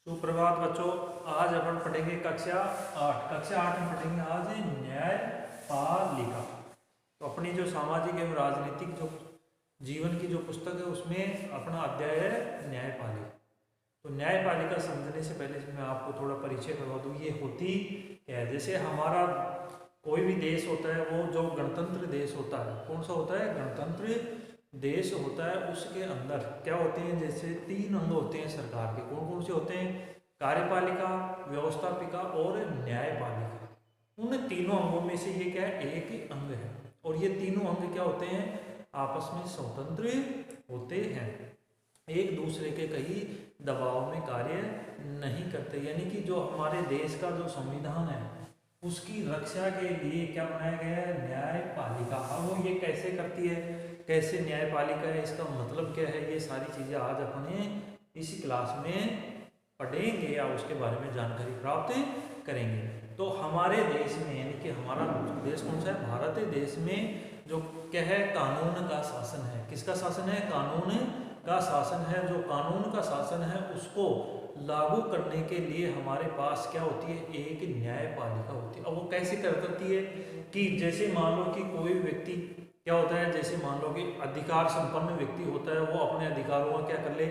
सुप्रभात बच्चों। आज अपन पढ़ेंगे कक्षा 8 में पढ़ेंगे आज न्यायपालिका। तो अपनी जो सामाजिक एवं राजनीतिक जो जीवन की जो पुस्तक है उसमें अपना अध्याय है न्यायपालिका। तो न्यायपालिका समझने से पहले मैं आपको थोड़ा परिचय करवा दूँ ये होती क्या है। जैसे हमारा कोई भी देश होता है वो जो गणतंत्र देश होता है, कौन सा होता है, गणतंत्र देश होता है। उसके अंदर क्या होते हैं, जैसे 3 अंग होते हैं सरकार के। कौन कौन से होते हैं, कार्यपालिका, व्यवस्थापिका और न्यायपालिका। उन तीनों अंगों में से ये क्या है, एक ही अंग है। और ये तीनों अंग क्या होते हैं, आपस में स्वतंत्र होते हैं, एक दूसरे के कहीं दबाव में कार्य नहीं करते। यानी कि जो हमारे देश का जो संविधान है उसकी रक्षा के लिए क्या बनाया गया है, न्यायपालिका। अब वो ये कैसे करती है, कैसे न्यायपालिका है, इसका मतलब क्या है, ये सारी चीज़ें आज अपने इसी क्लास में पढ़ेंगे या उसके बारे में जानकारी प्राप्त करेंगे। तो हमारे देश में, यानी कि हमारा देश कौन सा है, भारत देश में जो क्या है, कानून का शासन है। किसका शासन है, कानून का शासन है। जो कानून का शासन है उसको लागू करने के लिए हमारे पास क्या होती है, एक न्यायपालिका होती है। अब वो कैसे करती है कि जैसे मान लो कि कोई व्यक्ति क्या होता है, जैसे मान लो कि अधिकार संपन्न व्यक्ति होता है, वो अपने अधिकारों का क्या कर ले,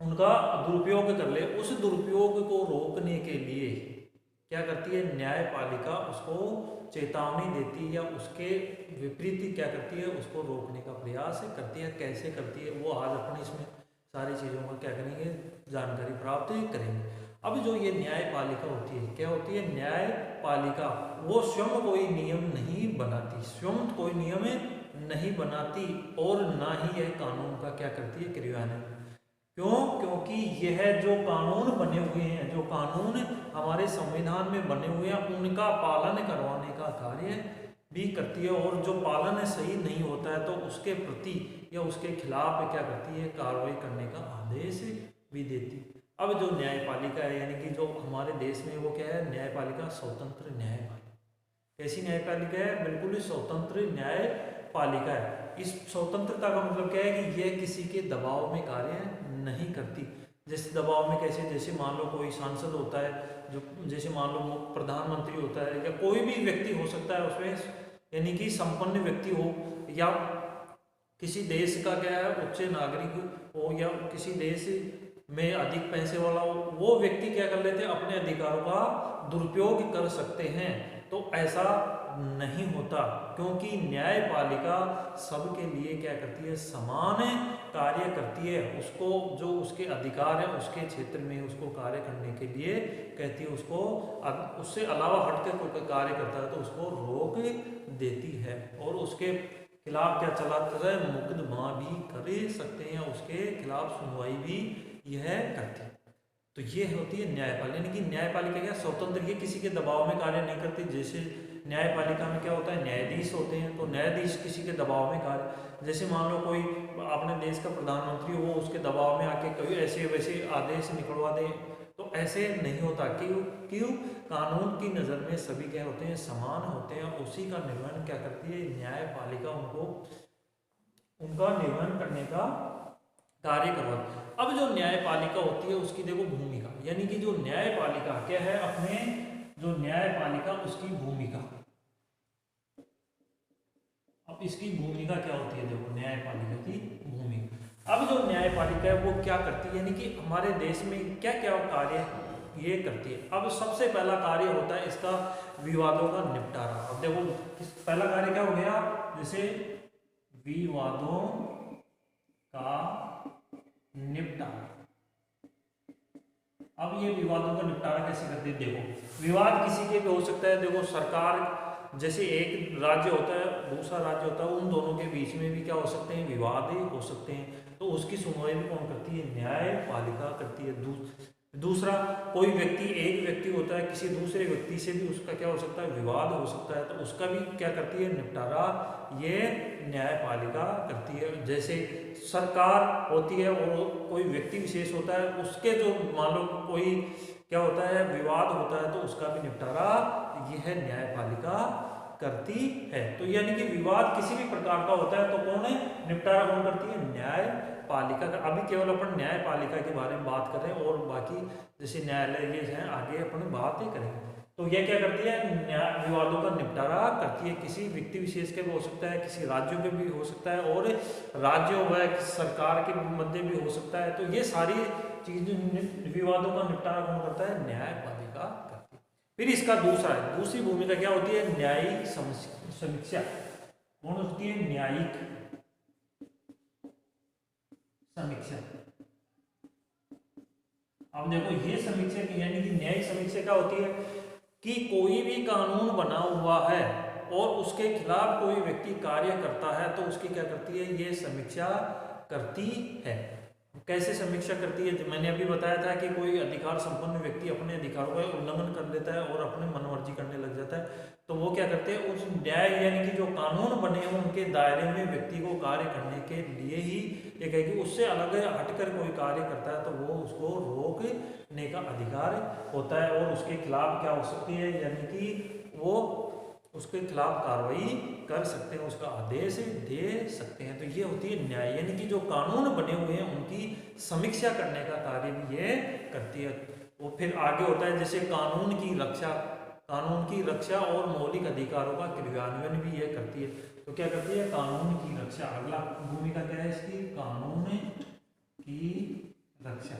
उनका दुरुपयोग कर ले। उस दुरुपयोग को रोकने के लिए क्या करती है न्यायपालिका, उसको चेतावनी देती है या उसके विपरीत क्या करती है, उसको रोकने का प्रयास करती है। कैसे करती है वो आज अपन इसमें सारी चीज़ों का क्या करेंगे, जानकारी प्राप्त करेंगे। अब जो ये न्यायपालिका होती है, क्या होती है, न्यायपालिका वो स्वयं कोई नियम नहीं बनाती, स्वयं कोई नियम नहीं बनाती और ना ही यह कानून का क्या करती है, क्रियान्वयन। क्यों, क्योंकि यह जो कानून बने हुए हैं, जो कानून हमारे संविधान में बने हुए हैं, उनका पालन करवाने का कार्य भी करती है। और जो पालन सही नहीं होता है तो उसके प्रति या उसके खिलाफ क्या करती है, कार्रवाई करने का आदेश भी देती है। अब जो न्यायपालिका है, यानी कि जो हमारे देश में वो क्या है, न्यायपालिका स्वतंत्र न्यायपालिका। कैसी न्यायपालिका है, बिल्कुल ही स्वतंत्र न्यायपालिका है। इस स्वतंत्रता का मतलब क्या है कि यह किसी के दबाव में कार्य नहीं करती। जैसे दबाव में कैसे, जैसे मान लो कोई सांसद होता है, जो जैसे मान लो प्रधानमंत्री होता है, या कोई भी व्यक्ति हो सकता है उसमें, यानी कि संपन्न व्यक्ति हो या किसी देश का क्या है उच्च नागरिक हो या किसी देश में अधिक पैसे वाला हो, वो व्यक्ति क्या कर लेते हैं, अपने अधिकारों का दुरुपयोग कर सकते हैं। तो ऐसा नहीं होता, क्योंकि न्यायपालिका सबके लिए क्या करती है, समान कार्य करती है। उसको जो उसके अधिकार है उसके क्षेत्र में उसको कार्य करने के लिए कहती है, उसको उससे अलावा हटकर कोई कार्य करता है तो उसको रोक देती है और उसके खिलाफ क्या चलाता है, मुकदमा भी कर सकते हैं, उसके खिलाफ सुनवाई भी यह करती है। तो ये होती है न्यायपालिका। यानी कि न्यायपालिका क्या, स्वतंत्र, ये किसी के दबाव में कार्य नहीं करती। जैसे न्यायपालिका में क्या होता है, न्यायाधीश होते हैं, तो न्यायाधीश किसी के दबाव में कार्य, जैसे मान लो कोई अपने देश का प्रधानमंत्री हो, वो उसके दबाव में आके कभी ऐसे वैसे आदेश निकलवा दे, तो ऐसे नहीं होता। क्यों, कानून की नज़र में सभी क्या होते हैं, समान होते हैं। उसी का निर्वहन क्या करती है न्यायपालिका, उनका निर्वहन करने का कार्य करवाती है। अब जो न्यायपालिका होती है उसकी देखो भूमिका, यानी कि जो न्यायपालिका क्या है, अपने जो न्यायपालिका उसकी भूमिका, अब इसकी भूमिका क्या होती है, देखो न्यायपालिका की भूमिका। अब जो न्यायपालिका है वो क्या करती है, यानी कि हमारे देश में क्या क्या कार्य ये करती है। अब सबसे पहला कार्य होता है इसका विवादों का निपटारा। अब देखो पहला कार्य क्या हो गया, जैसे विवादों का निपटारा। अब ये विवादों का निपटारा कैसे करते हैं, देखो विवाद किसी के भी हो सकता है। देखो सरकार, जैसे एक राज्य होता है दूसरा राज्य होता है, उन दोनों के बीच में भी क्या हो सकते हैं, विवाद हो सकते हैं। तो उसकी सुनवाई भी कौन करती है, न्यायपालिका करती है। दूसरा, कोई व्यक्ति, एक व्यक्ति होता है, किसी दूसरे व्यक्ति से भी उसका क्या हो सकता है, विवाद हो सकता है, तो उसका भी क्या करती है, निपटारा ये न्यायपालिका करती है। जैसे सरकार होती है और कोई व्यक्ति विशेष होता है, उसके जो मान लो कोई क्या होता है, विवाद होता है, तो उसका भी निपटारा यह न्यायपालिका करती है। तो यानी कि विवाद किसी भी प्रकार का होता है तो कौन है, निपटारा कौन करती है, न्यायपालिका पालिका का, अभी केवल अपन न्यायपालिका के बारे में बात कर रहे हैं और बाकी जैसे न्यायालय ये हैं आगे अपन बात ही करेंगे। तो ये क्या करती है, न्याय विवादों का निपटारा करती है। किसी व्यक्ति विशेष के भी हो सकता है, किसी राज्यों के भी हो सकता है और राज्यों व सरकार के मध्य भी हो सकता है। तो ये सारी चीजें विवादों का निपटारा कौन करता है, न्यायपालिका करती है। फिर इसका दूसरी भूमिका क्या होती है, न्यायिक समीक्षा। कौन होती है, न्यायिक समीक्षा। अब देखो ये समीक्षा यानी कि न्यायिक समीक्षा क्या होती है कि कोई भी कानून बना हुआ है और उसके खिलाफ कोई व्यक्ति कार्य करता है तो उसकी क्या करती है, ये समीक्षा करती है। कैसे समीक्षा करती है, मैंने अभी बताया था कि कोई अधिकार संपन्न व्यक्ति अपने अधिकारों का उल्लंघन कर लेता है और अपने मनमर्जी करने लग जाता है, तो वो क्या करते हैं, उस न्याय यानी कि जो कानून बने हैं उनके दायरे में व्यक्ति को कार्य करने के लिए ही ये कहे कि उससे अलग हटकर कोई कार्य करता है तो वो उसको रोकने का अधिकार होता है और उसके खिलाफ क्या हो सकती है, यानी कि वो उसके खिलाफ कार्रवाई कर सकते हैं, उसका आदेश दे सकते हैं। तो ये होती है न्याय, यानी कि जो कानून बने हुए हैं उनकी समीक्षा करने का कार्य भी ये करती है। वो फिर आगे होता है जैसे कानून की रक्षा और मौलिक अधिकारों का क्रियान्वयन भी ये करती है। तो क्या करती है, कानून की रक्षा। अगला भूमिका क्या है इसकी, कानून की रक्षा।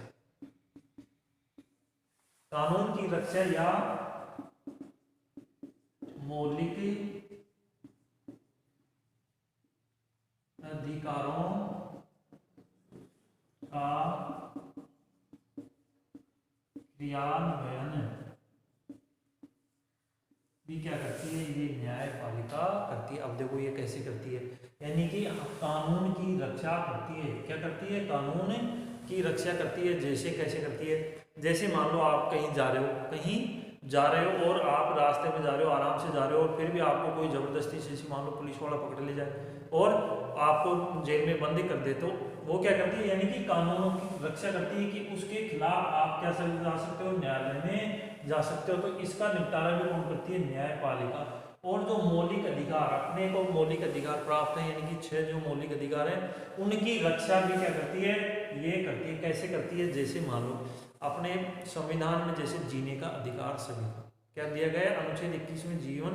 कानून की रक्षा या मौलिक अधिकारों का क्रियान्वयन भी क्या करती है, ये न्यायपालिका करती है। अब देखो ये कैसे करती है, यानी कि कानून की रक्षा करती है। क्या करती है, कानून की रक्षा करती है। जैसे कैसे करती है, जैसे मान लो आप कहीं जा रहे हो और आप रास्ते में जा रहे हो, आराम से जा रहे हो और फिर भी आपको कोई जबरदस्ती से मान लो पुलिस वाला पकड़ ले जाए और आपको जेल में बंद कर दे, तो वो क्या करती है, यानी कि कानूनों की रक्षा करती है कि उसके खिलाफ आप क्या जा सकते हो, न्यायालय में जा सकते हो। तो इसका निपटारा भी कौन करती है, न्यायपालिका। और जो मौलिक अधिकार, अपने को मौलिक अधिकार प्राप्त है, यानी कि 6 जो मौलिक अधिकार है उनकी रक्षा भी क्या करती है, ये करती है। कैसे करती है, जैसे मान लो अपने संविधान में जैसे जीने का अधिकार सभी को क्या दिया गया है, अनुच्छेद 21 में जीवन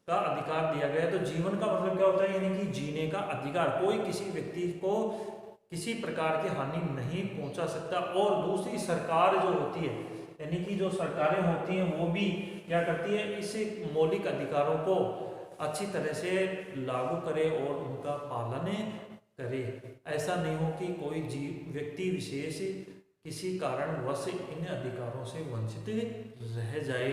का अधिकार दिया गया है। तो जीवन का मतलब क्या होता है, यानी कि जीने का अधिकार, कोई किसी व्यक्ति को किसी प्रकार की हानि नहीं पहुंचा सकता। और दूसरी सरकार जो होती है, यानी कि जो सरकारें होती हैं वो भी क्या करती है, इस मौलिक अधिकारों को अच्छी तरह से लागू करे और उनका पालन करे। ऐसा नहीं हो कि कोई व्यक्ति विशेष किसी कारणवश इन अधिकारों से वंचित रह जाए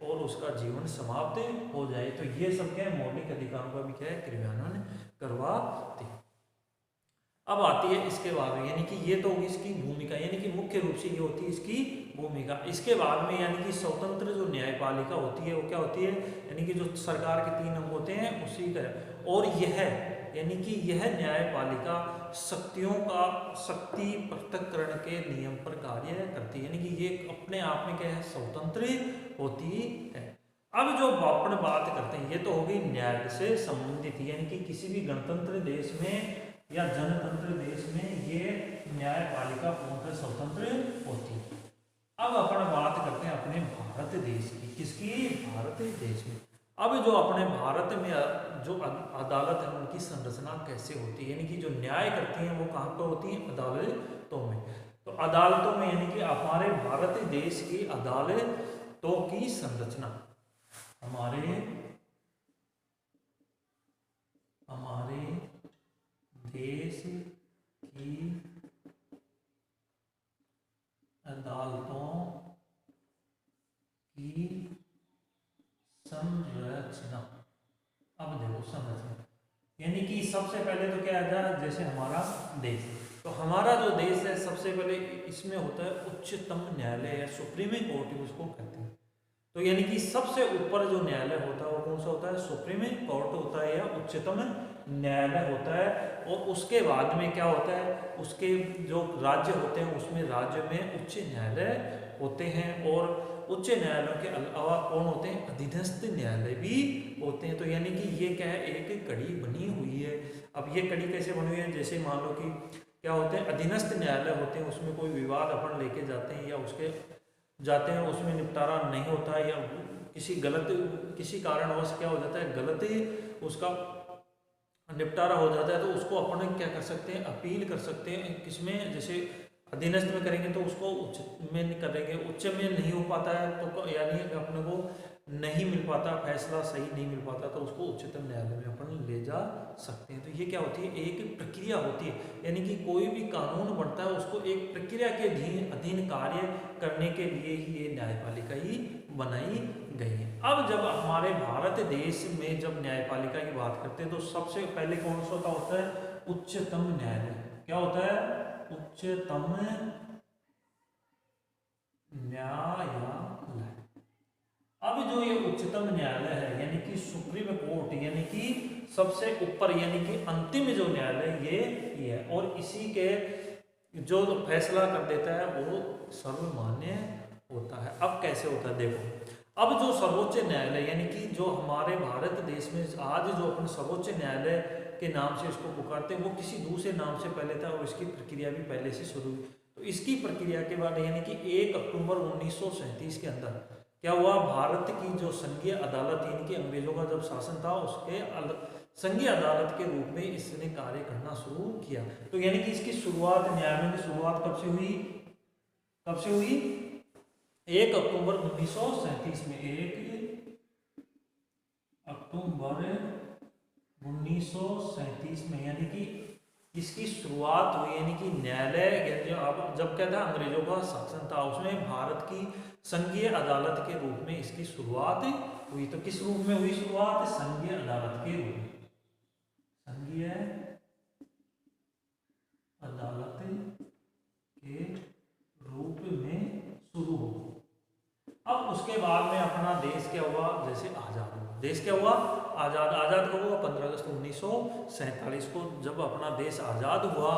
और उसका जीवन समाप्त हो जाए। तो ये सब क्या है, मौलिक अधिकारों का भी क्या है, क्रियान्वयन करवाते। अब आती है इसके बाद में, यानी कि ये तो होगी इसकी भूमिका, यानी कि मुख्य रूप से ये होती है इसकी भूमिका। इसके बाद में यानी कि स्वतंत्र जो न्यायपालिका होती है वो क्या होती है, यानी कि जो सरकार के 3 अंग होते हैं उसी का, और यह यानी कि यह न्यायपालिका शक्ति पृथक्करण के नियम पर कार्य करती है, यानी कि ये अपने आप में क्या है, स्वतंत्र होती है। अब जो अपन बात करते हैं ये तो हो गई न्याय से संबंधित, यानी कि किसी भी गणतंत्र देश में या जनतंत्र देश में ये न्यायपालिका पूर्णतः स्वतंत्र होती है। अब अपन बात करते हैं अपने भारत देश की, किसकी, भारत देश में। अब जो अपने भारत में जो अदालत है उनकी संरचना कैसे होती है, यानी कि जो न्याय करती हैं वो कहाँ पर होती है, अदालतों में। तो अदालतों में यानी कि हमारे भारत देश की अदालतों की संरचना, हमारे देश की अदालतों की संरचना। अब देखो संरचना, यानी कि सबसे पहले तो क्या आ जाए, जैसे हमारा देश, तो हमारा जो देश है सबसे पहले इसमें होता है उच्चतम न्यायालय या सुप्रीम कोर्ट उसको कहते हैं। तो यानी कि सबसे ऊपर जो न्यायालय होता है वो कौन सा होता है, सुप्रीम कोर्ट होता है या उच्चतम न्यायालय होता है। और उसके बाद में क्या होता है, उसके जो राज्य होते हैं उसमें राज्य में उच्च न्यायालय होते हैं। और उच्च न्यायालयों के अलावा कौन होते हैं, अधीनस्थ न्यायालय भी होते हैं। तो यानी कि ये क्या है, एक कड़ी बनी हुई है। अब ये कड़ी कैसे बनी हुई है, जैसे मान लो कि क्या होते हैं, अधीनस्थ न्यायालय होते हैं, उसमें कोई विवाद अपन लेके जाते हैं या उसके जाते हैं, उसमें निपटारा नहीं होता है, या किसी कारणवश क्या हो जाता है, गलत ही उसका निपटारा हो जाता है, तो उसको अपन क्या कर सकते हैं, अपील कर सकते हैं। किसमें, जैसे अधीनस्थ में करेंगे तो उसको उच्च में करेंगे, उच्च में नहीं हो पाता है तो यानी अपने को नहीं मिल पाता, फैसला सही नहीं मिल पाता, तो उसको उच्चतम न्यायालय में अपन ले जा सकते हैं। तो ये क्या होती है, एक प्रक्रिया होती है, यानी कि कोई भी कानून बनता है उसको एक प्रक्रिया के अधीन कार्य करने के लिए ही ये न्यायपालिका ही बनाई गई है। अब जब हमारे भारत देश में जब न्यायपालिका की बात करते हैं तो सबसे पहले कौन सा होता है, उच्चतम न्यायालय। क्या होता है, उच्चतम न्यायालय। अब जो ये उच्चतम न्यायालय है, यानी कि सुप्रीम कोर्ट, यानी कि सबसे ऊपर, यानी कि अंतिम जो न्यायालय ये है, और इसी के जो फैसला कर देता है वो सर्वमान्य होता है। अब कैसे होता है देखो, अब जो सर्वोच्च न्यायालय, यानी कि जो हमारे भारत देश में आज जो अपन सर्वोच्च न्यायालय के नाम से इसको पुकारते हैं, वो किसी दूसरे नाम से पहले था और इसकी प्रक्रिया भी पहले से शुरू हुई। तो इसकी प्रक्रिया के बाद यानी कि 1 अक्टूबर 1937 के अंदर क्या हुआ, भारत की जो संघीय अदालत, यानी कि अंग्रेजों का जब शासन था उसके संघीय अदालत के रूप में इसने कार्य करना शुरू किया। तो यानी कि इसकी शुरुआत, न्यायालय की शुरुआत कब से हुई, 1 अक्टूबर 1937 में। 1 अक्टूबर 1937 में, यानी कि इसकी शुरुआत हुई, यानी कि न्यायालय जब क्या था, अंग्रेजों का शासन था, उसमें भारत की संघीय अदालत के रूप में इसकी शुरुआत हुई। तो किस रूप में हुई शुरुआत, संघीय अदालत के रूप में, संघीय अदालत के रूप में शुरू हो। अब उसके बाद में अपना देश क्या हुआ, जैसे आजाद हुआ, देश क्या हुआ, आजाद कब हुआ, 15 अगस्त 1947 को जब अपना देश आजाद हुआ,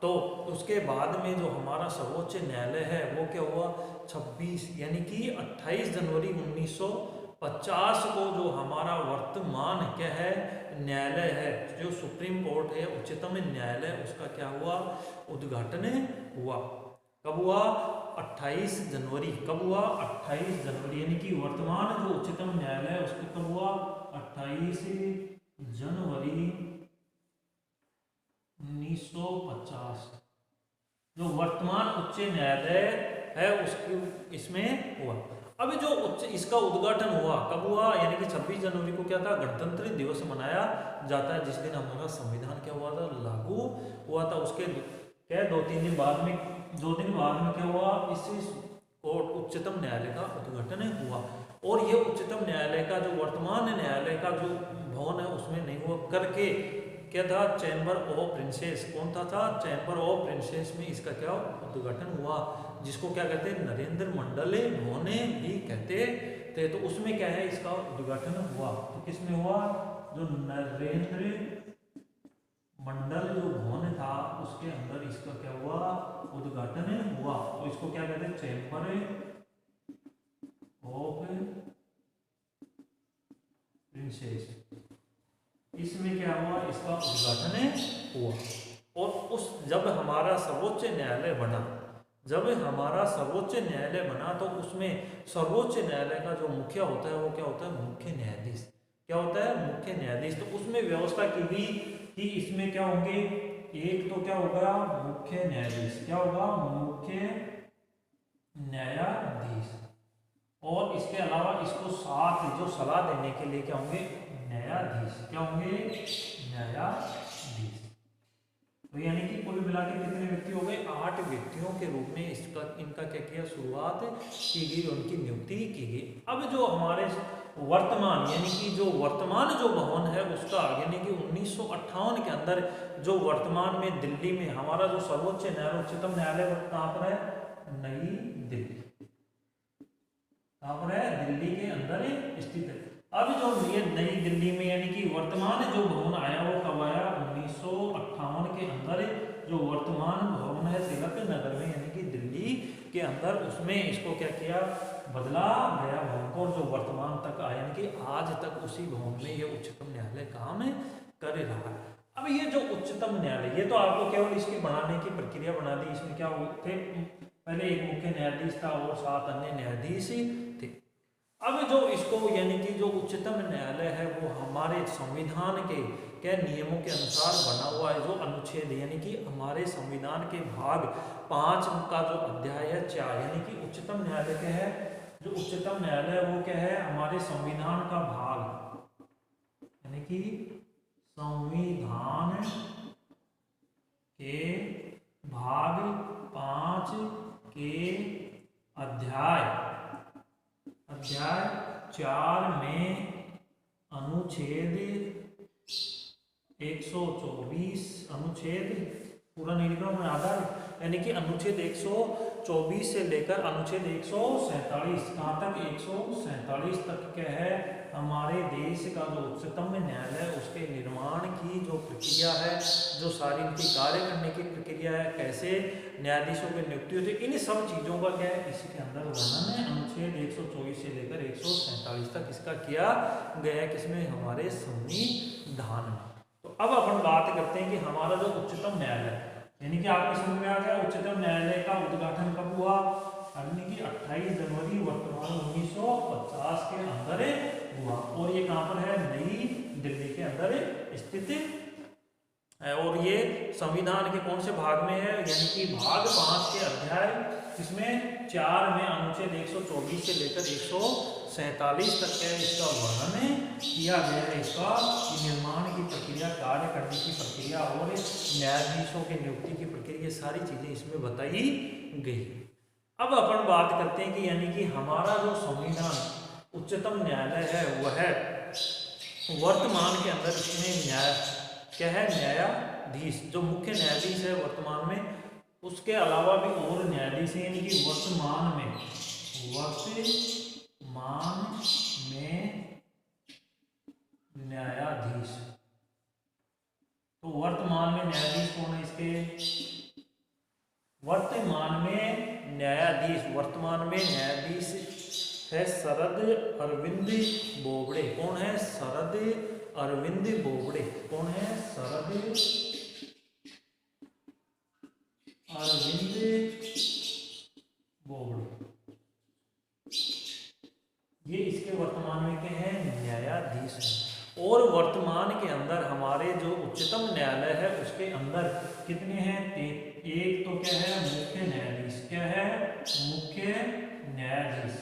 तो उसके बाद में जो हमारा सर्वोच्च न्यायालय है वो क्या हुआ, 26 यानी कि 28 जनवरी 1950 को जो हमारा वर्तमान क्या है, न्यायालय है, जो सुप्रीम कोर्ट है, उच्चतम न्यायालय, उसका क्या हुआ, उद्घाटन हुआ। कब हुआ, 28 जनवरी। कब हुआ, 28 जनवरी, यानी कि वर्तमान जो उच्चतम न्यायालय है उसको कब हुआ, 28 जनवरी 1950। जो वर्तमान उच्च न्यायालय है उसकी इसमें हुआ। अब जो इसका उद्घाटन हुआ कब हुआ, यानी कि 26 जनवरी को क्या था, गणतंत्र दिवस मनाया जाता है, जिस दिन हमारा संविधान क्या हुआ था, लागू हुआ था। उसके क्या 2-3 दिन बाद में, 2 दिन बाद में क्या हुआ, इस कोर्ट उच्चतम न्यायालय का उद्घाटन हुआ। और ये उच्चतम न्यायालय का जो वर्तमान न्यायालय का जो भवन है उसमें नहीं हुआ, करके क्या था, चैम्बर ऑफ प्रिंसेस। कौन था चैम्बर ऑफ प्रिंसेस में इसका क्या उद्घाटन हुआ, जिसको क्या कहते हैं, नरेंद्र मंडल भवन भी कहते थे। तो उसमें क्या है, इसका उद्घाटन हुआ। तो किसमें हुआ, जो नरेंद्र मंडल जो भवन था उसके अंदर इसका क्या हुआ, उद्घाटन हुआ। तो इसको क्या कहते हैं, चैम्बर ऑफ प्रिंसेस। इसमें क्या हुआ, इसका उद्घाटन हुआ। और उस जब हमारा सर्वोच्च न्यायालय बना, तो उसमें सर्वोच्च न्यायालय का जो मुखिया होता है वो क्या होता है, मुख्य न्यायाधीश। क्या होता है, मुख्य न्यायाधीश। तो उसमें व्यवस्था की गई कि इसमें क्या होंगे, एक तो क्या होगा, मुख्य न्यायाधीश। क्या होगा, मुख्य न्यायाधीश। और इसके अलावा इसको साथ जो सलाह देने के लिए क्या होंगे, न्यायाधीश। क्या होंगे, न्यायाधीश। तो यानी कि कुल मिला के कितने व्यक्ति हो गए, 8 व्यक्तियों के रूप में इनका क्या किया, शुरुआत की गई, उनकी नियुक्ति की गई। अब जो हमारे वर्तमान, यानी कि जो वर्तमान जो भवन है उसका, यानी कि 1958 के अंदर जो वर्तमान में दिल्ली में हमारा जो सर्वोच्च न्यायालय, उच्चतम न्यायालय कहाँ पर है, नई दिल्ली। कहाँ पर है, दिल्ली के अंदर स्थित है। अब जो ये नई दिल्ली में, यानी कि वर्तमान जो भवन आया वो कब आया, 1958 के अंदर जो वर्तमान भवन है तिलक नगर में, यानी कि दिल्ली के अंदर, उसमें इसको क्या किया, बदला गया भवन को, जो वर्तमान तक आया, यानी कि आज तक उसी भवन में ये उच्चतम न्यायालय काम कर रहा है। अब ये जो उच्चतम न्यायालय, ये तो आपको केवल इसकी बनाने की प्रक्रिया बना दी। इसमें क्या थे, पहले एक मुख्य न्यायाधीश था और 7 अन्य न्यायाधीश थे। अब जो इसको यानी कि जो उच्चतम न्यायालय है वो हमारे संविधान के नियमों के अनुसार बना हुआ है। जो अनुच्छेद यानी कि हमारे संविधान के भाग 5 का जो अध्याय है 4, यानी कि उच्चतम न्यायालय क्या है, जो उच्चतम न्यायालय वो क्या है, हमारे संविधान का भाग यानी कि संविधान के भाग 5 के अध्याय 4 में अनुच्छेद 124 अनुच्छेद पूरा नहीं लिख रहा हूं मैं, आधा, यानी कि अनुच्छेद 124 से लेकर अनुच्छेद 147, कहाँ तक, 147 तक क्या है, हमारे देश का जो उच्चतम न्यायालय उसके निर्माण की जो प्रक्रिया है, जो सारी इनकी कार्य करने की प्रक्रिया है, कैसे न्यायाधीशों की नियुक्ति होती है, इन सब चीज़ों का क्या है इसके अंदर वर्णन है। अनुच्छेद 124 से लेकर 147 तक इसका किया गया है, किसमें, हमारे संविधान में। तो अब अपन बात करते हैं कि हमारा जो उच्चतम न्यायालय, यानी कि आपको समझ में आ गया उच्चतम न्यायालय का उद्घाटन कब हुआ, यानी कि 28 जनवरी वर्तमान 1950 के अंदर हुआ, और ये कहाँ पर है, नई दिल्ली के अंदर स्थित है। और ये संविधान के कौन से भाग में है, यानी कि भाग 5 के अध्याय इसमें 4 में अनुच्छेद 124 से लेकर 147 तक है इसका वर्णन किया गया है। इसका निर्माण की प्रक्रिया, कार्य करने की प्रक्रिया और न्यायाधीशों की नियुक्ति की प्रक्रिया, सारी चीजें इसमें बताई गई। अब अपन बात करते हैं कि यानी कि हमारा जो संविधान उच्चतम न्यायालय है वह है वर्तमान के अंदर इसमें न्याय क्या है, न्यायाधीश, जो मुख्य न्यायाधीश है वर्तमान में, उसके अलावा भी और न्यायाधीश हैं, यानी कि वर्तमान में न्यायाधीश। तो वर्तमान में न्यायाधीश कौन है इसके, वर्तमान में न्यायाधीश है शरद अरविंद बोबड़े। कौन है, शरद अरविंद बोबड़े। कौन है, शरद अरविंद बोबड़े। ये इसके वर्तमान में क्या है, न्यायाधीश है। और वर्तमान के अंदर हमारे जो उच्चतम न्यायालय है उसके अंदर कितने हैं, एक तो क्या है मुख्य न्यायाधीश, क्या है, मुख्य न्यायाधीश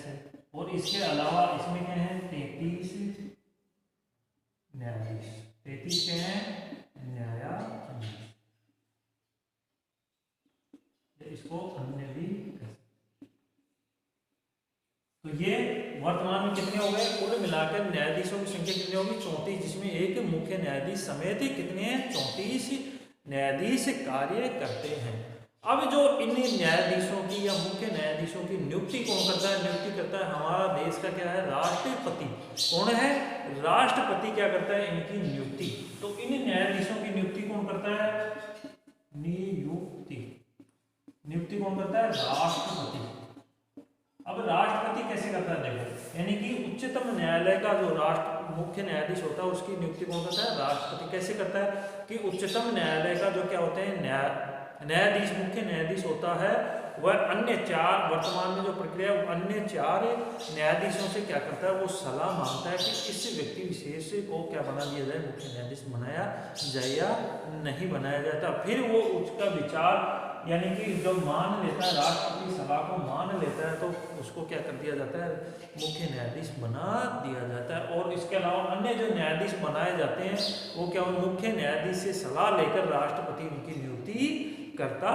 है, और इसके अलावा इसमें क्या है 33 न्यायाधीश, 33 क्या है, न्यायाधीश। इसको अन्य भी, तो ये वर्तमान में कितने हो गए, कुल मिलाकर न्यायाधीशों की संख्या कितनी होगी, 34, जिसमें एक मुख्य न्यायाधीश समेत कितने हैं, 34 न्यायाधीश कार्य करते हैं। अब जो इन न्यायाधीशों की या मुख्य न्यायाधीशों की नियुक्ति कौन करता है, नियुक्ति करता है हमारा देश का क्या है, राष्ट्रपति। कौन है, राष्ट्रपति क्या करता है, इनकी नियुक्ति। तो इन न्यायाधीशों की नियुक्ति कौन करता है, नियुक्ति कौन करता है, राष्ट्रपति। अब राष्ट्रपति कैसे करता है, देखो, यानी कि उच्चतम न्यायालय का जो मुख्य न्यायाधीश होता है उसकी नियुक्ति कौन करता है, राष्ट्रपति। कैसे करता है कि उच्चतम न्यायालय का जो क्या होते हैं न्यायाधीश, मुख्य न्यायाधीश होता है, वह अन्य 4 वर्तमान में जो प्रक्रिया अन्य 4 न्यायाधीशों से क्या करता है, वो सलाह मांगता है कि इस व्यक्ति विशेष को क्या बना दिया जाए, मुख्य न्यायाधीश बनाया जाए या नहीं बनाया जाता। फिर वो उसका विचार यानी कि जब मान लेता है, राष्ट्रपति सलाह को मान लेता है, तो उसको क्या कर दिया जाता है, मुख्य न्यायाधीश बना दिया जाता है। और इसके अलावा अन्य जो न्यायाधीश बनाए जाते हैं वो क्या, मुख्य न्यायाधीश से सलाह लेकर राष्ट्रपति उनकी नियुक्ति करता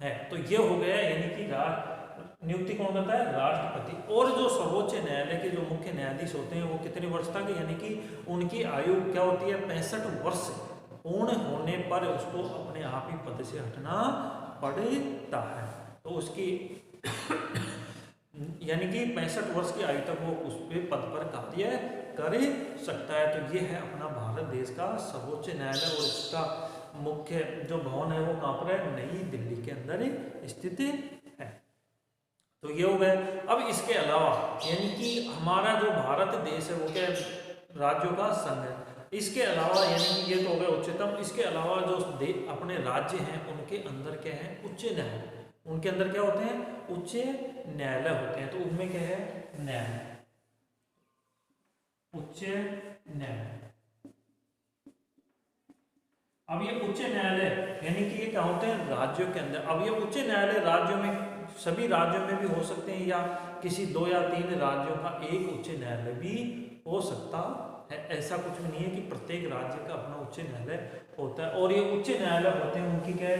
है। तो ये हो गया, यानी कि नियुक्ति कौन करता है, राष्ट्रपति। और जो सर्वोच्च न्यायालय के जो मुख्य न्यायाधीश होते हैं वो कितने वर्ष तक, यानी कि उनकी आयु क्या होती है, 65 वर्ष पूर्ण होने पर उसको अपने आप ही पद से हटना पड़ता है। तो उसकी यानी कि 65 वर्ष की आयु तक वो उस पद पर कार्य कर सकता है। तो ये है अपना भारत देश का सर्वोच्च न्यायालय, और इसका मुख्य जो भवन है वो कहाँ पर है, नई दिल्ली के अंदर स्थित है। तो ये हो गए। अब इसके अलावा यानी कि हमारा जो भारत देश है वो क्या राज्यों का संघ है। इसके अलावा यानी कि ये तो हो गया उच्चतम, इसके अलावा जो अपने राज्य हैं उनके अंदर क्या है, उच्च न्यायालय, उनके अंदर क्या होते हैं, उच्च न्यायालय होते हैं। तो उनमें क्या है, न्यायालय, उच्च न्यायालय। अब ये उच्च न्यायालय यानी कि ये क्या होते हैं, राज्यों के अंदर। अब ये उच्च न्यायालय राज्यों में, सभी राज्यों में भी हो सकते हैं या किसी 2 या 3 राज्यों का एक उच्च न्यायालय भी हो सकता है। ऐसा कुछ भी नहीं है कि प्रत्येक राज्य का अपना उच्च न्यायालय होता है। और ये उच्च न्यायालय होते हैं उनकी क्या है,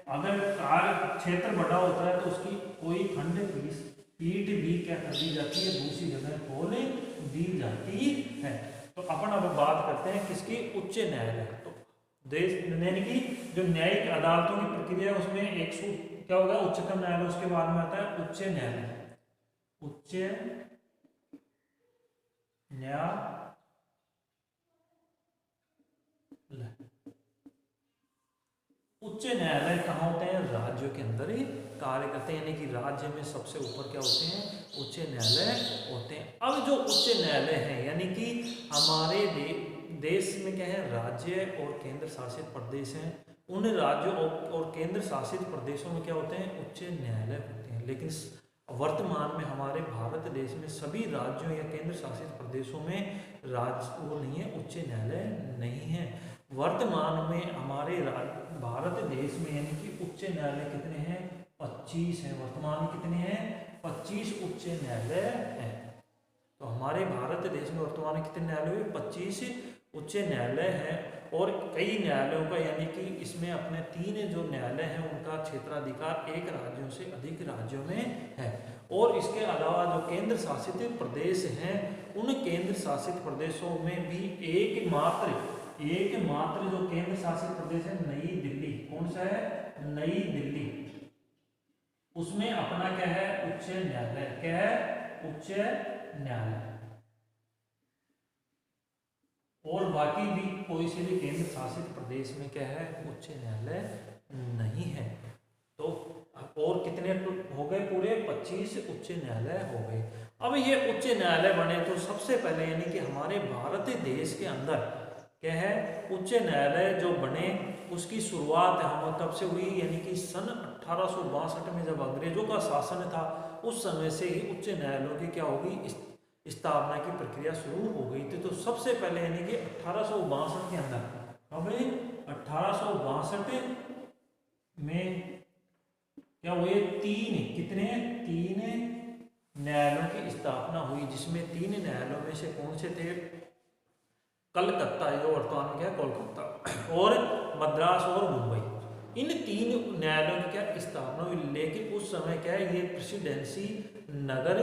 अगर कार्य क्षेत्र बड़ा होता है तो उसकी कोई खंडपीठ भी क्या कर दी जाती है, दूसरी जगह खोल दी जाती है। तो अपन अब बात करते हैं किसकी, उच्च न्यायालय। तो देश यानी कि जो न्यायिक अदालतों की प्रक्रिया है उसमें एक क्या होगा, उच्चतम न्यायालय, उसके बाद में आता है उच्च न्यायालय, उच्च न्यायालय। उच्च न्यायालय कहाँ होते हैं, राज्यों के अंदर ही कार्य करते हैं, यानी कि राज्य में सबसे ऊपर क्या होते हैं, उच्च न्यायालय होते हैं। अब जो उच्च न्यायालय हैं यानी कि हमारे देश में क्या है, राज्य और केंद्र शासित प्रदेश हैं। उन राज्यों और केंद्र शासित प्रदेशों में क्या होते हैं, उच्च न्यायालय होते हैं। लेकिन वर्तमान में हमारे भारत देश में सभी राज्यों या केंद्र शासित प्रदेशों में वो नहीं है, उच्च न्यायालय नहीं है। वर्तमान में हमारे भारत देश में यानी कि उच्च न्यायालय कितने हैं, 25 हैं। वर्तमान में कितने हैं, 25 उच्च न्यायालय हैं। तो हमारे भारत देश में वर्तमान में कितने न्यायालय हुए, 25 उच्च न्यायालय हैं। और कई न्यायालयों का यानी कि इसमें अपने 3 जो न्यायालय हैं उनका क्षेत्राधिकार एक राज्यों से अधिक राज्यों में है। और इसके अलावा जो केंद्र शासित प्रदेश हैं उन केंद्र शासित प्रदेशों में भी एकमात्र जो केंद्र शासित प्रदेश है नई दिल्ली, कौन सा है, नई दिल्ली, उसमें अपना क्या है, उच्च न्यायालय। क्या है, उच्च न्यायालय। और बाकी भी कोई से भी केंद्र शासित प्रदेश में क्या है, उच्च न्यायालय नहीं है। तो और कितने हो गए, पूरे 25 उच्च न्यायालय हो गए। अब ये उच्च न्यायालय बने तो सबसे पहले यानी कि हमारे भारत देश के अंदर क्या है, उच्च न्यायालय जो बने उसकी शुरुआत हम तब से हुई, यानी कि सन 1862 में जब अंग्रेजों का शासन था उस समय से ही उच्च न्यायालयों की क्या होगी, स्थापना की प्रक्रिया शुरू हो गई थी। तो सबसे पहले यानी कि 1862 के अंदर, अब 1862 में क्या हुए, कितने 3 न्यायालयों की स्थापना हुई, जिसमें 3 न्यायालयों में से कौन से थे, कलकत्ता, जो वर्तमान में क्या है कोलकाता, और मद्रास और मुंबई। इन 3 न्यायालयों की क्या स्थापना हुई। लेकिन उस समय क्या है, ये प्रेसिडेंसी नगर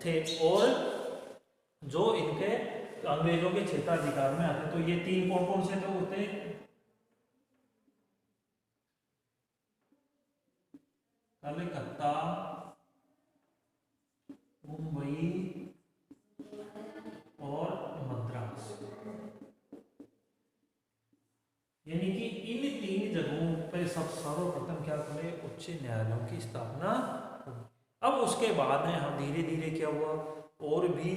थे और जो इनके अंग्रेजों के क्षेत्राधिकार में आते। तो ये 3 कौन कौन से तो होते, कलकत्ता, मुंबई और मद्रास। यानी कि इन 3 जगहों पर सर्वप्रथम क्या करे, उच्च न्यायालयों की स्थापना। अब उसके बाद में हम धीरे धीरे क्या हुआ, और भी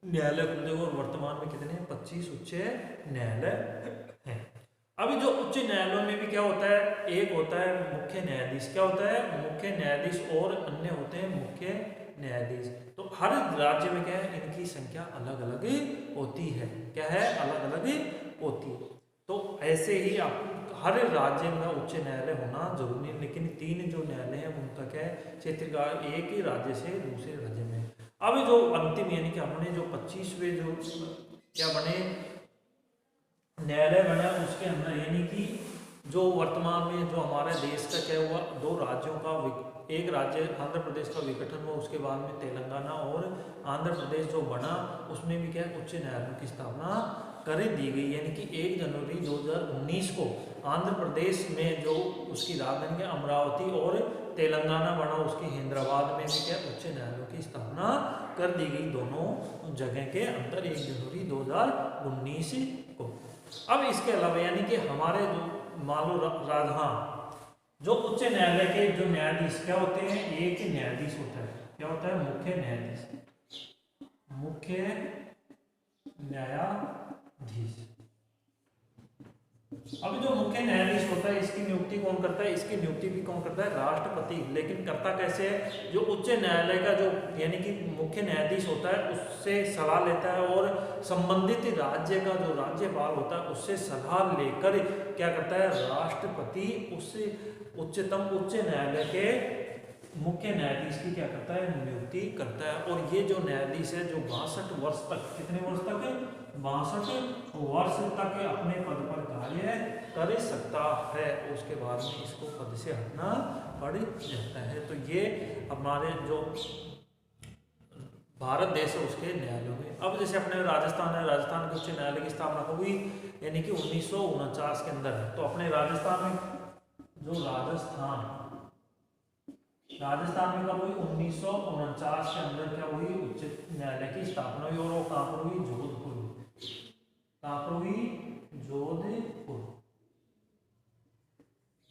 न्यायालय खुलते हुए, और वर्तमान में कितने हैं, 25 उच्च न्यायालय हैं। अभी जो उच्च न्यायालयों में भी क्या होता है, एक होता है मुख्य न्यायाधीश। क्या होता है, मुख्य न्यायाधीश, और अन्य होते हैं मुख्य न्यायाधीश। तो हर राज्य में क्या है, इनकी संख्या अलग अलग होती है। क्या है, अलग अलग होती है। तो ऐसे ही आप हर राज्य में उच्च न्यायालय होना जरूरी है। लेकिन 3 जो न्यायालय हैं उनका क्या है, क्षेत्र एक ही राज्य से दूसरे राज्य में। अब जो अंतिम यानी कि हमने जो 25वें जो क्या बने न्यायालय बना, उसके अंदर यानी कि जो वर्तमान में जो हमारे देश का क्या हुआ, 2 राज्यों का एक राज्य आंध्र प्रदेश का विघटन हुआ, उसके बाद में तेलंगाना और आंध्र प्रदेश जो बना, उसमें भी क्या उच्च न्यायालयों की स्थापना कर दी गई। यानी कि 1 जनवरी 2019 को आंध्र प्रदेश में जो उसकी राजधानी है अमरावती और तेलंगाना बना उसकी हैदराबाद में भी क्या उच्च न्यायालयों की स्थापना कर दी गई, दोनों जगह के अंदर 1 जनवरी 2019 को। अब इसके अलावा यानी कि हमारे जो मान लो राजधान जो उच्च न्यायालय के जो न्यायाधीश क्या होते हैं, एक न्यायाधीश होता है। क्या होता है, मुख्य न्यायाधीश। मुख्य न्यायाधीश। अब जो मुख्य न्यायाधीश होता है इसकी नियुक्ति कौन करता है? इसकी नियुक्ति भी कौन करता है? राष्ट्रपति। लेकिन करता कैसे है? जो उच्च न्यायालय का जो यानी कि मुख्य न्यायाधीश होता है उससे सलाह लेता है और संबंधित राज्य का जो राज्यपाल होता है उससे सलाह लेकर क्या करता है? राष्ट्रपति उस उच्च न्यायालय के मुख्य न्यायाधीश की क्या करता है? नियुक्ति करता है। और ये जो न्यायाधीश है जो 62 वर्ष तक, कितने वर्ष तक? 62 वर्ष तक अपने पद पर कार्य कर सकता है। उसके बाद में इसको पद से हटना पड़ जाता है। तो ये हमारे जो भारत देश है उसके न्यायालयों में। अब जैसे अपने राजस्थान है, राजस्थान के उच्च न्यायालय की स्थापना कब हुई? यानी कि 1949 के अंदर है। तो अपने राजस्थान में जो राजस्थान में कब हुई? 1949 के अंदर क्या हुई? उच्च न्यायालय की स्थापना हुई। और वो कहाँ पर हुई? जोधपुर। कहाँ पर हुई? जोधपुर।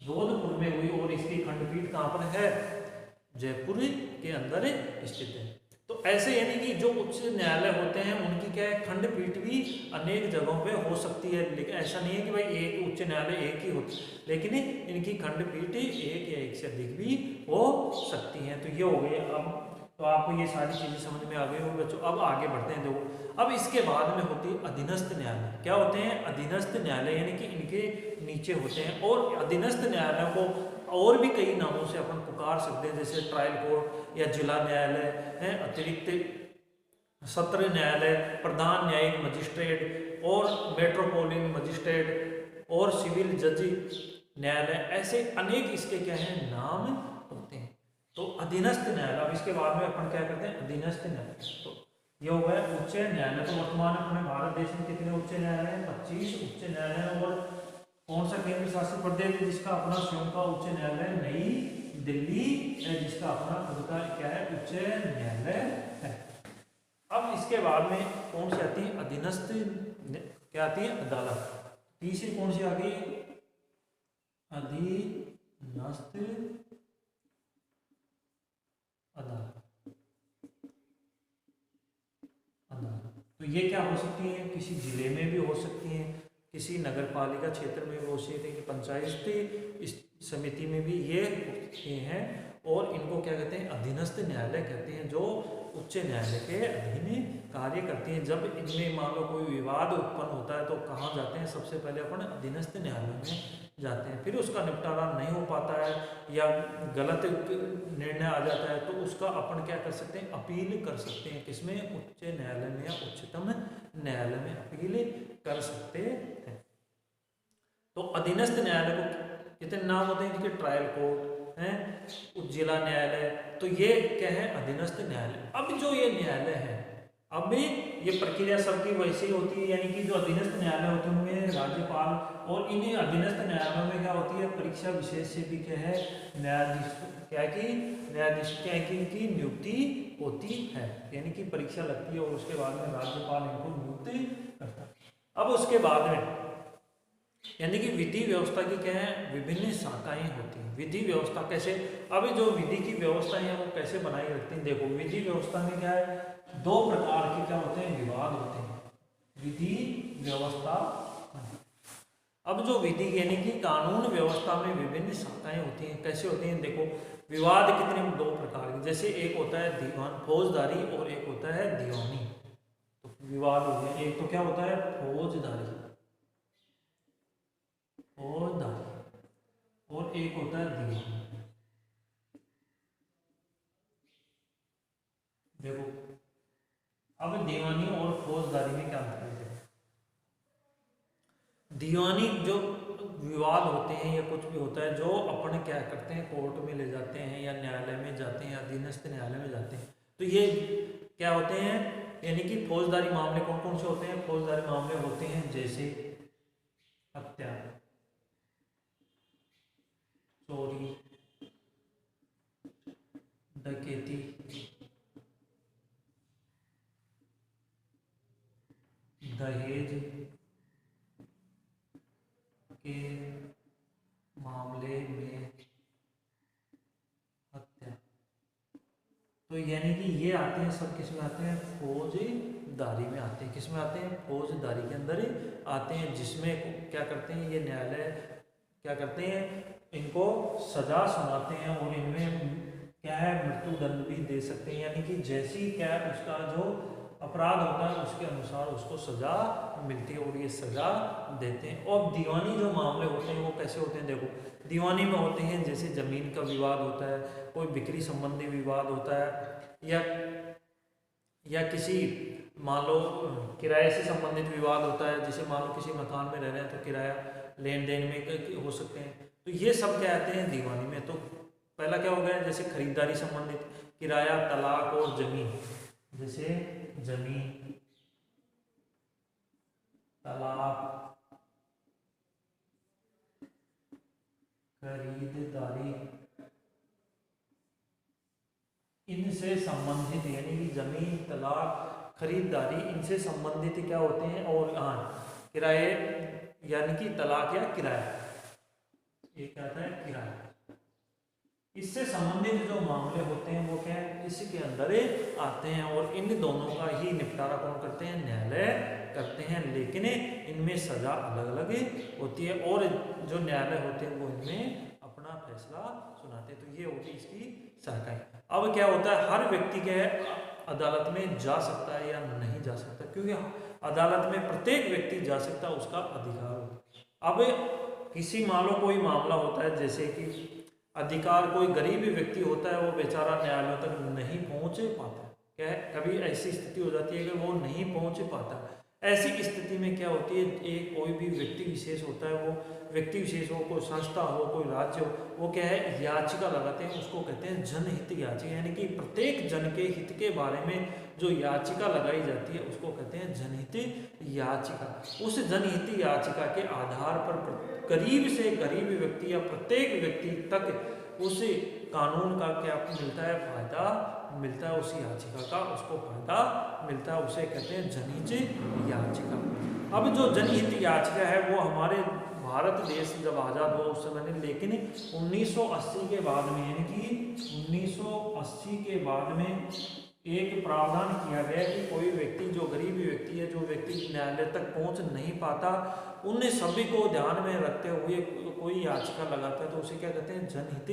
जोधपुर में हुई। और इसकी खंडपीठ कहाँ पर है? जयपुर के अंदर स्थित है। तो ऐसे यानी कि जो उच्च न्यायालय होते हैं उनकी क्या है? खंडपीठ भी अनेक जगहों पे हो सकती है। लेकिन ऐसा नहीं है कि भाई एक उच्च न्यायालय एक ही होती, लेकिन इनकी खंडपीठ एक या एक से अधिक भी हो सकती हैं। तो ये हो गए। अब तो आपको ये सारी चीजें समझ में आ गई होगी बच्चों। अब आगे बढ़ते हैं। देखो अब इसके बाद में होती है अधीनस्थ न्यायालय। क्या होते हैं? अधीनस्थ न्यायालय यानी कि इनके नीचे होते हैं। और अधीनस्थ न्यायालयों को और भी कई नामों से अपन पुकार सकते हैं, जैसे ट्रायल कोर्ट या जिला न्यायालय है, अतिरिक्त सत्र न्यायालय, प्रधान न्यायिक मजिस्ट्रेट और मेट्रोपोलिटन मजिस्ट्रेट और सिविल जज न्यायालय। ऐसे अनेक इसके क्या है? नाम होते हैं। तो अधीनस्थ न्यायालय। अब इसके बाद में अपन क्या करते हैं? अधीनस्थ न्यायालय। तो ये हो गया उच्च न्यायालय। तो वर्तमान में अपने भारत देश में कितने उच्च न्यायालय हैं? 25 उच्च न्यायालय हैं। और कौन सा केंद्र शासित प्रदेश है जिसका अपना स्वयं का उच्च न्यायालय? नई दिल्ली है, जिसका अपना खुद का क्या है? उच्च न्यायालय है। अब इसके बाद में कौन सी आती है? अधीनस्थ क्या आती है? अदालत। तीसरी कौन सी आ गई? अधीनस्थ अदालत। तो ये क्या हो सकती है? किसी जिले में भी हो सकती हैं, किसी नगर पालिका क्षेत्र में भी हो सकती है, कि पंचायत समिति में भी ये हैं। और इनको क्या कहते हैं? अधीनस्थ न्यायालय कहते हैं, जो उच्च न्यायालय के अधीन कार्य करती हैं। जब इनमें मान लो कोई विवाद उत्पन्न होता है तो कहाँ जाते हैं? सबसे पहले अपन अधीनस्थ न्यायालय में जाते हैं। फिर उसका निपटारा नहीं हो पाता है या गलत निर्णय आ जाता है तो उसका अपन क्या कर सकते हैं? अपील कर सकते हैं। किसमें? उच्च न्यायालय में या उच्चतम न्यायालय में अपील कर सकते हैं। तो अधीनस्थ न्यायालय को कितने नाम होते हैं? इनके ट्रायल कोर्ट है, जिला न्यायालय। तो ये क्या है? अधीनस्थ न्यायालय। अब जो ये न्यायालय है, अब भी ये प्रक्रिया सबकी वैसी ही होती है। यानी कि जो अधीनस्थ न्यायालय होते हैं उनमें राज्यपाल, और इन्हीं अधीनस्थ न्यायालयों में क्या होती है? परीक्षा विशेष से भी क्या है? न्यायाधीश क्या है? कि न्यायाधीश क्या है? कि इनकी नियुक्ति होती है, यानी कि परीक्षा लगती है और उसके बाद में राज्यपाल इनको नियुक्त करता है। अब उसके बाद में यानी कि विधि व्यवस्था की क्या है? विभिन्न शाखाएं होती हैं। विधि व्यवस्था कैसे? अब जो विधि की व्यवस्थाएं हैं वो कैसे बनाई रखती हैं? देखो विधि व्यवस्था में क्या है? दो प्रकार के क्या होते हैं? विवाद होते हैं। विधि व्यवस्था। अब जो विधि यानी कि कानून व्यवस्था में विभिन्न शाखाएं होती हैं। कैसे होती हैं? देखो विवाद कितने? दो प्रकार के। जैसे एक होता है दीवान फौजदारी और एक होता है दीवानी। तो विवाद हो गया। एक तो क्या होता है? फौजदारी और एक होता है दीवानी। देखो अब दीवानी और फौजदारी में क्या अंतर है? दीवानी जो विवाद होते हैं या कुछ भी होता है जो अपन क्या करते हैं? कोर्ट में ले जाते हैं या न्यायालय में जाते हैं, अधीनस्थ न्यायालय में जाते हैं। तो ये क्या होते हैं? यानी कि फौजदारी मामले कौन कौन से होते हैं? फौजदारी मामले होते हैं जैसे हत्या, चोरी, डकैती, दहेज के मामले में हत्या। तो यानी कि ये आते हैं सब, किस में आते हैं? फौजदारी फौजदारी में आते हैं। किस में आते हैं? फौजदारी के अंदर आते हैं, जिसमें क्या करते हैं ये न्यायालय क्या करते हैं, इनको सजा सुनाते हैं और इनमें क्या है मृत्यु दंड भी दे सकते हैं, यानी कि जैसी क्या उसका जो अपराध होता है उसके अनुसार उसको सजा मिलती है और ये सजा देते हैं। और दीवानी जो मामले होते हैं वो कैसे होते हैं? देखो दीवानी में होते हैं जैसे जमीन का विवाद होता है, कोई बिक्री संबंधी विवाद होता है, या किसी मान लो किराए से संबंधित विवाद होता है, जैसे मान लो किसी मकान में रह रहे हैं तो किराया लेन देन में हो सकते हैं, तो ये सब क्या आते हैं दीवानी में। तो पहला क्या हो गया, जैसे खरीदारी संबंधित, किराया, तलाक और जमीन, जैसे जमीन, तलाक, खरीदारी, इनसे संबंधित, यानी कि जमीन, तलाक, खरीदारी, इनसे संबंधित क्या होते हैं। और हाँ किराए यानी कि तलाक या किराया, ये क्या होता है किराया, इससे संबंधित जो मामले होते हैं वो क्या है इसी के अंदर आते हैं। और इन दोनों का ही निपटारा कौन करते हैं? न्यायालय करते हैं, लेकिन इनमें सजा अलग अलग होती है और जो न्यायालय होते हैं वो इनमें अपना फैसला सुनाते हैं। तो ये होगी इसकी शाखाएं। अब क्या होता है, हर व्यक्ति के अदालत में जा सकता है या नहीं जा सकता, क्योंकि अदालत में प्रत्येक व्यक्ति जा सकता है, उसका अधिकार होता है। अब किसी मान लो कोई मामला होता है, जैसे कि अधिकार, कोई गरीब व्यक्ति होता है वो बेचारा न्यायालयों तक नहीं पहुंच पाता, क्या है कभी ऐसी स्थिति हो जाती है कि वो नहीं पहुंच पाता। ऐसी स्थिति में क्या होती है, एक कोई भी व्यक्ति विशेष होता है, वो व्यक्ति विशेष हो, कोई संस्था हो, कोई राज्य हो, वो क्या है याचिका लगाते हैं, उसको कहते हैं जनहित याचिका, यानी कि प्रत्येक जन के हित के बारे में जो याचिका लगाई जाती है उसको कहते हैं जनहित याचिका। उस जनहित याचिका के आधार पर गरीब से गरीब व्यक्ति या प्रत्येक व्यक्ति तक उस कानून का क्या मिलता है, फायदा मिलता है, उस याचिका का उसको फायदा मिलता है, उसे कहते हैं जनहित याचिका। अब जो जनहित याचिका है वो हमारे भारत देश जब आज़ाद हुआ उस समय नहीं, लेकिन 1980 के बाद में, यानी कि 1980 के बाद में एक प्रावधान किया गया कि कोई व्यक्ति जो गरीब व्यक्ति है, जो व्यक्ति न्यायालय तक पहुंच नहीं पाता, उन सभी को ध्यान में रखते हुए कोई याचिका लगाता है तो उसे क्या कहते हैं जनहित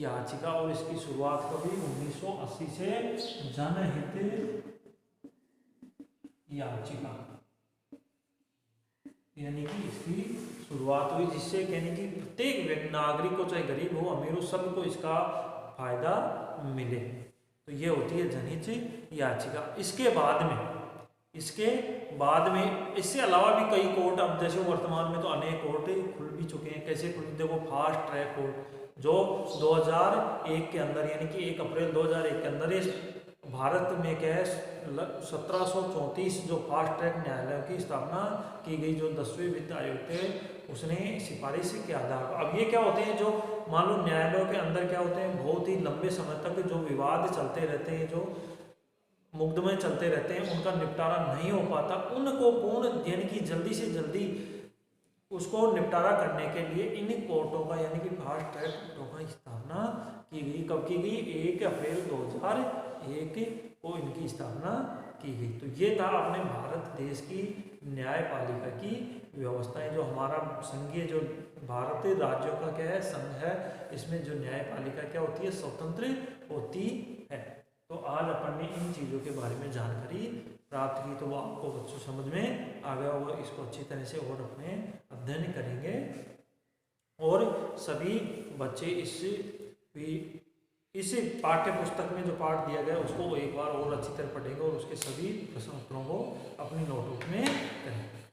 याचिका। और इसकी शुरुआत कभी 1980 से जनहित याचिका यानी कि इसकी शुरुआत हुई, जिससे यानी कि प्रत्येक व्यक्ति, नागरिक को चाहे गरीब हो अमीर हो, सबको इसका फायदा मिले। तो ये होती है जनहित याचिका। इसके बाद में इससे अलावा भी कई कोर्ट, अब जैसे वर्तमान में तो अनेक कोर्ट खुल भी चुके हैं। कैसे खुल? देखो फास्ट ट्रैक कोर्ट जो 2001 के अंदर, यानी कि 1 अप्रैल 2001 के अंदर इस भारत में क्या है 1734 जो फास्ट ट्रैक न्यायालय की स्थापना की गई, जो 10वें वित्त आयोग थे उसने सिफारिश के आधार पर। अब ये क्या होते हैं, जो मान लो न्यायालयों के अंदर क्या होते हैं, बहुत ही लंबे समय तक जो विवाद चलते रहते हैं, जो मुकदमे चलते रहते हैं, उनका निपटारा नहीं हो पाता, उनको पूर्ण यानी कि जल्दी से जल्दी उसको निपटारा करने के लिए इन कोर्टों का यानी कि फास्ट ट्रैक कोर्टों का स्थापना की गई। कब की गई? 1 अप्रैल 2001 को इनकी स्थापना की गई। तो ये था अपने भारत देश की न्यायपालिका की व्यवस्थाएं। जो हमारा संघीय जो भारत राज्यों का क्या है संघ है, इसमें जो न्यायपालिका क्या होती है स्वतंत्र होती है। तो आज अपन ने इन चीज़ों के बारे में जानकारी प्राप्त की, तो वो आपको बच्चों समझ में आ गया होगा। इसको अच्छी तरह से और अपने अध्ययन करेंगे और सभी बच्चे इस पाठ्य पुस्तक में जो पाठ दिया गया उसको एक बार और अच्छी तरह पढ़ेंगे और उसके सभी प्रश्न उत्तरों को अपनी नोटबुक में करेंगे।